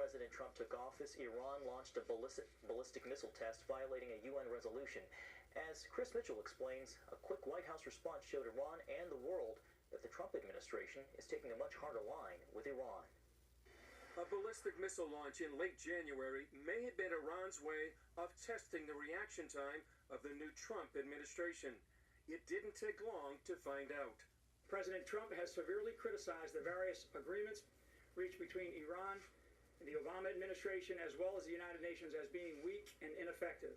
President Trump took office, Iran launched a ballistic missile test violating a UN resolution. As Chris Mitchell explains, a quick White House response showed Iran and the world that the Trump administration is taking a much harder line with Iran. A ballistic missile launch in late January may have been Iran's way of testing the reaction time of the new Trump administration. It didn't take long to find out. President Trump has severely criticized the various agreements reached between Iran and the Obama administration, as well as the United Nations, as being weak and ineffective.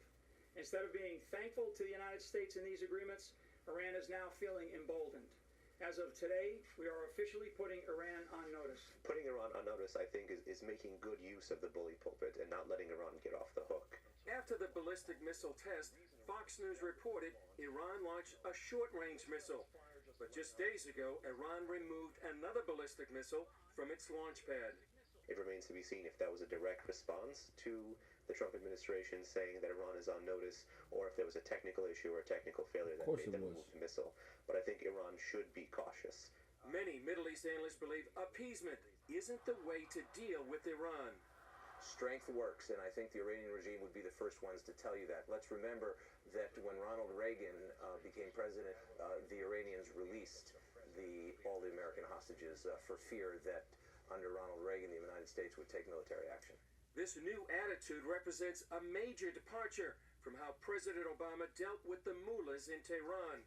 Instead of being thankful to the United States in these agreements, Iran is now feeling emboldened. As of today, we are officially putting Iran on notice. Putting Iran on notice, I think, is making good use of the bully pulpit and not letting Iran get off the hook. After the ballistic missile test, Fox News reported Iran launched a short-range missile. But just days ago, Iran removed another ballistic missile from its launch pad. It remains to be seen if that was a direct response to the Trump administration saying that Iran is on notice, or if there was a technical issue or a technical failure that made them remove the missile. But I think Iran should be cautious. Many Middle East analysts believe appeasement isn't the way to deal with Iran. Strength works, and I think the Iranian regime would be the first ones to tell you that. Let's remember that when Ronald Reagan became president, the Iranians released all the American hostages for fear that under Ronald Reagan, the United States would take military action. This new attitude represents a major departure from how President Obama dealt with the mullahs in Tehran.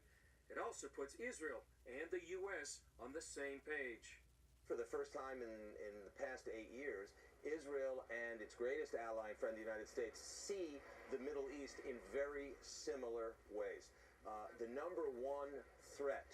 It also puts Israel and the U.S. on the same page. For the first time in the past 8 years, Israel and its greatest ally and friend, the United States, see the Middle East in very similar ways. The number one threat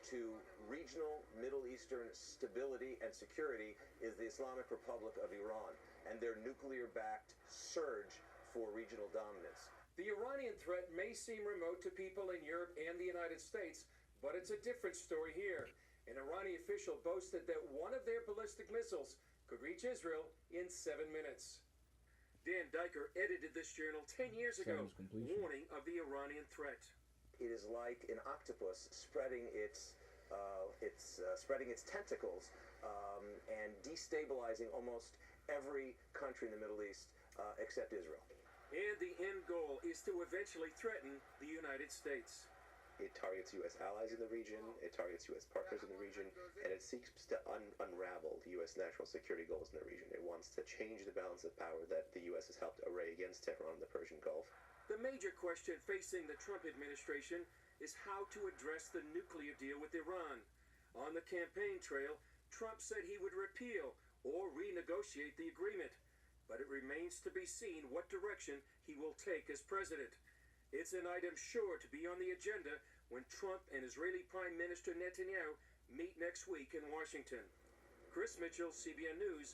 to regional Middle Eastern stability and security is the Islamic Republic of Iran and their nuclear-backed surge for regional dominance. The Iranian threat may seem remote to people in Europe and the United States, but it's a different story here. An Iranian official boasted that one of their ballistic missiles could reach Israel in 7 minutes. Dan Diker edited this journal 10 years ago, warning of the Iranian threat. It is like an octopus spreading its tentacles and destabilizing almost every country in the Middle East except Israel. And the end goal is to eventually threaten the United States. It targets U.S. allies in the region, it targets U.S. partners in the region, and it seeks to unravel the U.S. national security goals in the region. It wants to change the balance of power that the U.S. has helped array against Tehran in the Persian Gulf. The major question facing the Trump administration is how to address the nuclear deal with Iran. On the campaign trail, Trump said he would repeal or renegotiate the agreement, but it remains to be seen what direction he will take as president. It's an item sure to be on the agenda when Trump and Israeli Prime Minister Netanyahu meet next week in Washington. Chris Mitchell, CBN News,